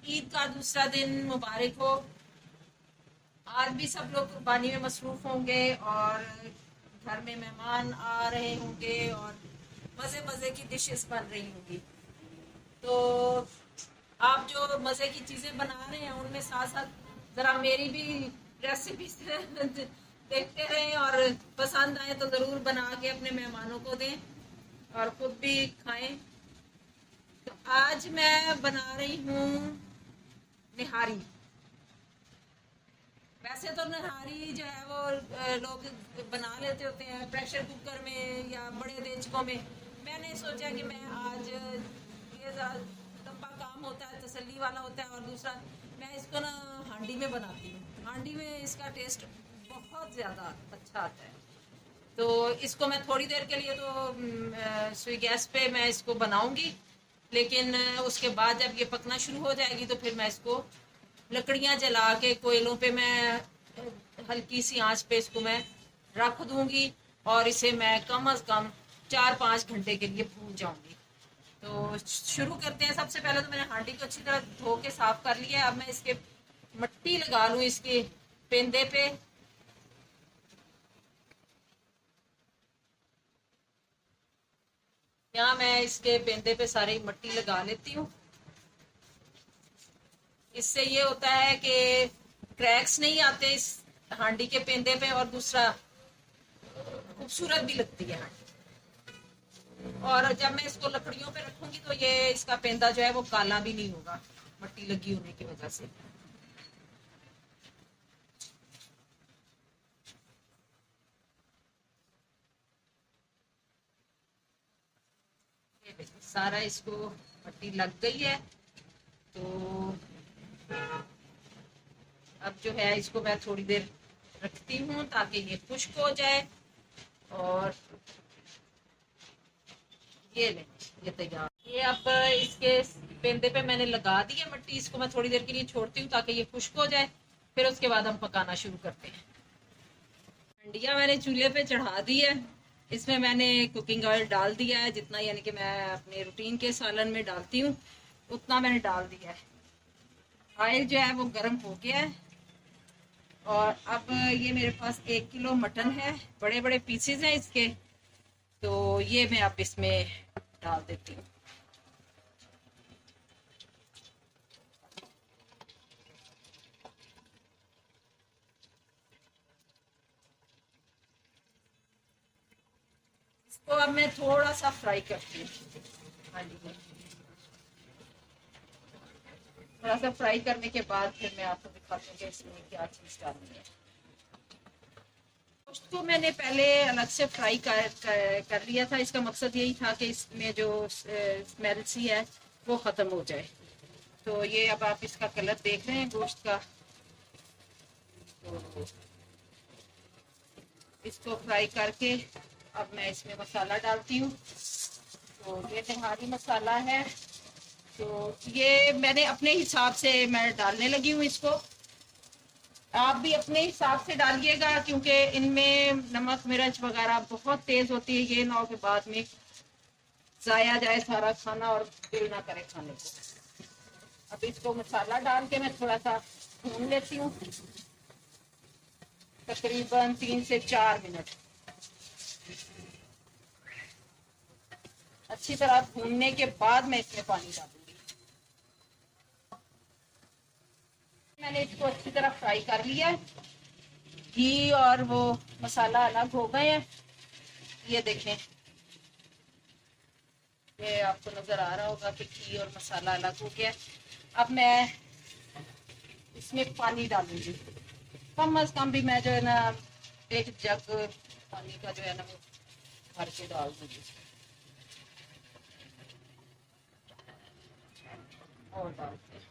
ईद का दूसरा दिन मुबारक हो। आज भी सब लोग कुर्बानी में मसरूफ होंगे और घर में मेहमान आ रहे होंगे और मज़े मज़े की डिशेस बन रही होंगी। तो आप जो मज़े की चीज़ें बना रहे हैं उनमें साथ साथ ज़रा मेरी भी रेसिपी देखते रहें और पसंद आए तो ज़रूर बना के अपने मेहमानों को दें और खुद भी खाएं। तो आज मैं बना रही हूँ निहारी। वैसे तो निहारी जो है वो लोग बना लेते होते हैं प्रेशर कुकर में या बड़े देचकों में। मैंने सोचा कि मैं आज ये लंबा काम होता है, तसल्ली वाला होता है, और दूसरा मैं इसको ना हांडी में बनाती हूँ। हांडी में इसका टेस्ट बहुत ज़्यादा अच्छा आता है। तो इसको मैं थोड़ी देर के लिए तो सुई गैस पे मैं इसको बनाऊंगी, लेकिन उसके बाद जब ये पकना शुरू हो जाएगी तो फिर मैं इसको लकड़ियां जला के कोयलों पे मैं हल्की सी आंच पे इसको मैं रख दूंगी और इसे मैं कम अज कम 4-5 घंटे के लिए भून जाऊंगी। तो शुरू करते हैं। सबसे पहले तो मैंने हांडी को अच्छी तरह धो के साफ कर लिया है। अब मैं इसके मट्टी लगा लूं इसके पेंदे पे। यहाँ मैं इसके पेंदे पे सारी मट्टी लगा लेती हूँ। इससे ये होता है कि क्रैक्स नहीं आते इस हांडी के पेंदे पे, और दूसरा खूबसूरत भी लगती है हांडी। और जब मैं इसको लकड़ियों पे रखूंगी तो ये इसका पेंदा जो है वो काला भी नहीं होगा मट्टी लगी होने की वजह से। ये देखिए सारा इसको मट्टी लग गई है। तो अब जो है इसको मैं थोड़ी देर रखती हूँ ताकि ये खुश्क हो जाए। और ये ले, ये तैयार। ये अब इसके पेंदे पे मैंने लगा दी है मट्टी। इसको मैं थोड़ी देर के लिए छोड़ती हूँ ताकि ये खुश्क हो जाए, फिर उसके बाद हम पकाना शुरू करते हैं। हंडिया मैंने चूल्हे पे चढ़ा दी है। इसमें मैंने कुकिंग ऑयल डाल दिया है, जितना यानी कि मैं अपने रूटीन के सालन में डालती हूँ उतना मैंने डाल दिया है। ऑयल जो है वो गर्म हो गया है। और अब ये मेरे पास 1 किलो मटन है, बड़े बड़े पीसेस हैं इसके। तो ये मैं अब इसमें डाल देती हूँ। इसको अब मैं थोड़ा सा फ्राई करती हूँ। हाँ जी, थोड़ा सा फ्राई करने के बाद फिर मैं आपको दिखाती हूँ कि इसमें क्या चीज़ डालनी है। गोश्त को मैंने पहले अलग से फ्राई कर लिया था। इसका मकसद यही था कि इसमें जो स्मेल सी है वो ख़त्म हो जाए। तो ये अब आप इसका कलर देख रहे हैं गोश्त का। तो इसको फ्राई करके अब मैं इसमें मसाला डालती हूँ। तो ये निहारी मसाला है। तो ये मैंने अपने हिसाब से मैं डालने लगी हूँ इसको। आप भी अपने हिसाब से डालिएगा, क्योंकि इनमें नमक मिर्च वगैरह बहुत तेज होती है। ये ना हो के बाद में जाया जाए सारा खाना और दिल ना करे खाने को। अब इसको मसाला डाल के मैं थोड़ा सा भून लेती हूँ, तकरीबन 3 से 4 मिनट। अच्छी तरह भूनने के बाद मैं इसमें पानी डालूंगी। मैंने इसको अच्छी तरह फ्राई कर लिया है। घी और वो मसाला अलग हो गए हैं। ये देखें, ये आपको नजर आ रहा होगा कि घी और मसाला अलग हो गया। अब मैं इसमें पानी डालूंगी। कम अज कम भी मैं जो है ना 1 जग पानी का जो है ना वो भर के डाल दूंगी। और डालते हैं।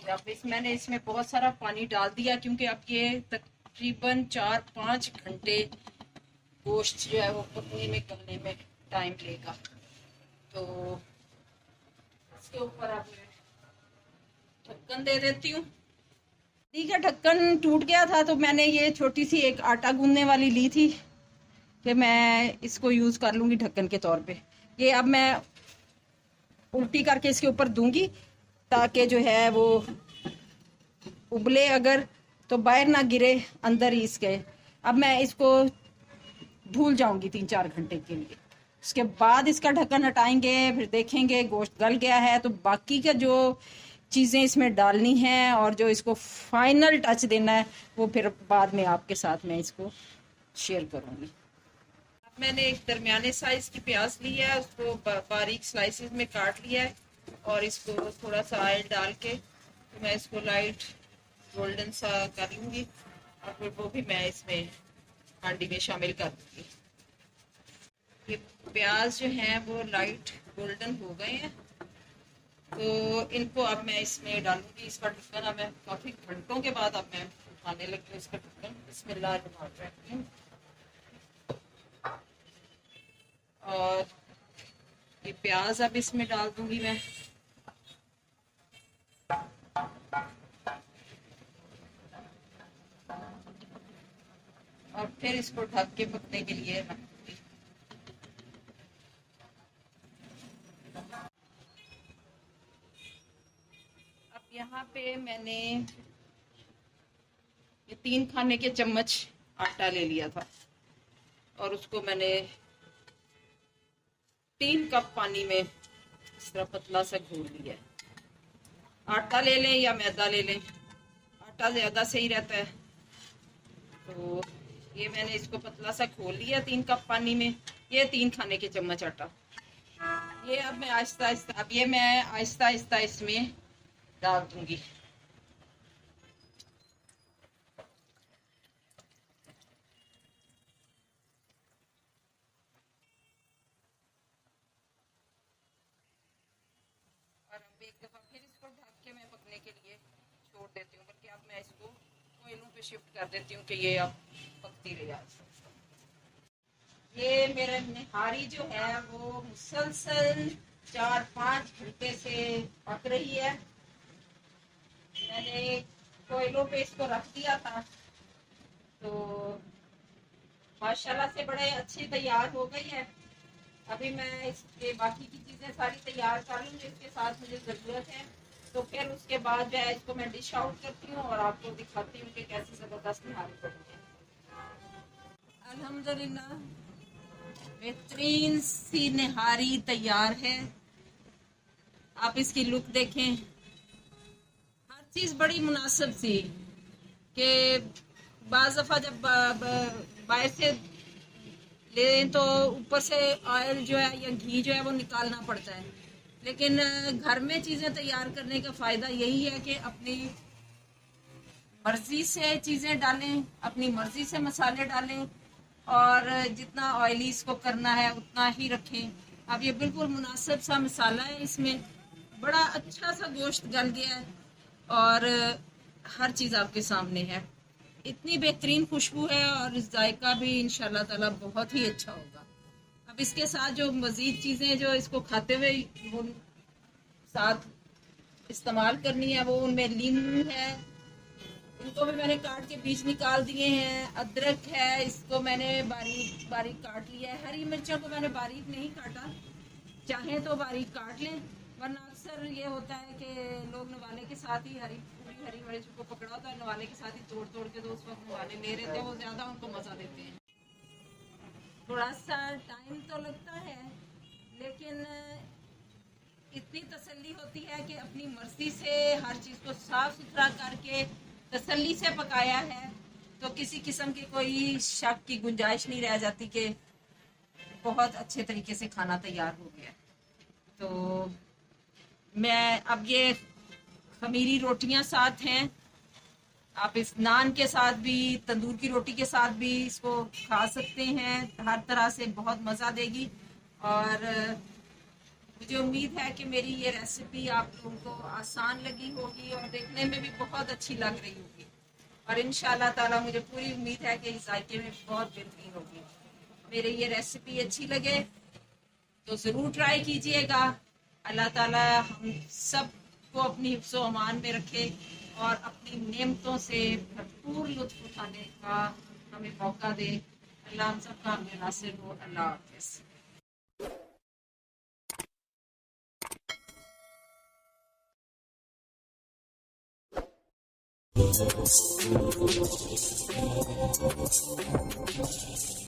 अब मैंने इसमें बहुत सारा पानी डाल दिया, क्योंकि अब ये तकरीबन 4-5 घंटे गोश्त जो है वो पकने में गलने में टाइम लेगा। तो इसके ऊपर अब मैं ढक्कन दे देती हूँ। ठीक है, ढक्कन टूट गया था तो मैंने ये छोटी सी एक आटा गूंदने वाली ली थी कि मैं इसको यूज़ कर लूँगी ढक्कन के तौर पे। ये अब मैं उल्टी करके इसके ऊपर दूंगी ताकि जो है वो उबले, अगर तो बाहर ना गिरे, अंदर ही इसके। अब मैं इसको भूल जाऊंगी 3-4 घंटे के लिए। उसके बाद इसका ढक्कन हटाएंगे, फिर देखेंगे गोश्त गल गया है तो बाकी का जो चीज़ें इसमें डालनी हैं और जो इसको फाइनल टच देना है वो फिर बाद में आपके साथ मैं इसको शेयर करूंगी। मैंने एक दरमियाने साइज की प्याज ली है, उसको बारीक स्लाइसेस में काट लिया है और इसको थोड़ा सा ऑयल डाल के तो मैं इसको लाइट गोल्डन सा कर लूँगी और फिर वो भी मैं इसमें हांडी में शामिल कर दूँगी। ये प्याज जो हैं वो लाइट गोल्डन हो गए हैं तो इनको अब मैं इसमें डालूंगी। इसका ढक्कन अब मैं काफ़ी घंटों के बाद अब मैं उठाने लगी हूँ इसका ढक्कन। बिस्मिल्लाह। और ये प्याज अब इसमें डाल दूंगी मैं। और फिर इसको ढक के पकने के लिए रख दूंगी। अब यहाँ पे मैंने ये 3 खाने के चम्मच आटा ले लिया था और उसको मैंने 3 कप पानी में इस तरह पतला सा घोल लिया है। आटा ले लें या मैदा ले लें, आटा ज़्यादा सही रहता है। तो ये मैंने इसको पतला सा घोल लिया 3 कप पानी में। ये 3 खाने के चम्मच आटा। ये अब मैं आहिस्ता आहिस्ता इसमें डाल दूंगी। और अब एक दफ़ा फिर इसको ढक के मैं पकने के लिए छोड़ देती हूँ, बल्कि अब मैं इसको कोयलों पे शिफ्ट कर देती हूँ कि ये अब पकती रहे। ये मेरा निहारी जो है वो मुसलसल 4-5 घंटे से पक रही है। मैंने कोयलों पे इसको रख दिया था तो माशाल्लाह से बड़े अच्छी तैयार हो गई है। अभी मैं इसके बाकी की चीज़ें सारी तैयार कर लूँ जिसके साथ मुझे ज़रूरत है, तो फिर उसके बाद जो है इसको मैं डिश आउट करती हूँ और आपको दिखाती हूँ कि कैसी ज़बरदस्त निहारी बनी है। अल्हम्दुलिल्लाह बेहतरीन सी निहारी तैयार है। आप इसकी लुक देखें, हर चीज़ बड़ी मुनासिब सी कि बाज़ दफ़ा जब बाहर से लें तो ऊपर से ऑयल जो है या घी जो है वो निकालना पड़ता है, लेकिन घर में चीज़ें तैयार करने का फ़ायदा यही है कि अपनी मर्ज़ी से चीज़ें डालें, अपनी मर्ज़ी से मसाले डालें और जितना ऑयली इसको करना है उतना ही रखें। अब ये बिल्कुल मुनासिब सा मसाला है, इसमें बड़ा अच्छा सा गोश्त गल गया है और हर चीज़ आपके सामने है। इतनी बेहतरीन खुशबू है और जायका भी इंशाल्लाह ताला बहुत ही अच्छा होगा। अब इसके साथ जो मज़ीद चीज़ें जो इसको खाते हुए वो साथ इस्तेमाल करनी है वो उनमें लीमू है, इनको भी मैंने काट के बीज निकाल दिए हैं। अदरक है, इसको मैंने बारीक बारीक काट लिया है। हरी मिर्चों को मैंने बारीक नहीं काटा, चाहे तो बारीक काट लें, वरना अक्सर ये होता है कि लोग नवाले के साथ ही पूरी हरी मिर्च को पकड़ा होता है, नवाले के साथ ही तोड़ तोड़ के तो उस वक्त नवाले ले रहे थे, वो ज़्यादा उनको मज़ा देते हैं। थोड़ा सा टाइम तो लगता है लेकिन इतनी तसल्ली होती है कि अपनी मर्जी से हर चीज़ को साफ सुथरा करके तसल्ली से पकाया है तो किसी किस्म की कोई शक की गुंजाइश नहीं रह जाती कि बहुत अच्छे तरीके से खाना तैयार हो गया। तो मैं अब ये खमीरी रोटियां साथ हैं, आप इस नान के साथ भी, तंदूर की रोटी के साथ भी इसको खा सकते हैं। हर तरह से बहुत मज़ा देगी और मुझे उम्मीद है कि मेरी ये रेसिपी आप लोगों को आसान लगी होगी और देखने में भी बहुत अच्छी लग रही होगी और इंशाल्लाह ताला मुझे पूरी उम्मीद है कि इस जायके में बहुत बेहतरीन होगी। मेरी ये रेसिपी अच्छी लगे तो ज़रूर ट्राई कीजिएगा। अल्लाह ताला हम सब को अपनी हिफ्ज़ो अमान में रखे और अपनी नेमतों से भरपूर लुत्फ़ उठाने का हमें मौका दे। अल्लाह हम सब का नासिर हो। अल्लाह हाफ़िज़।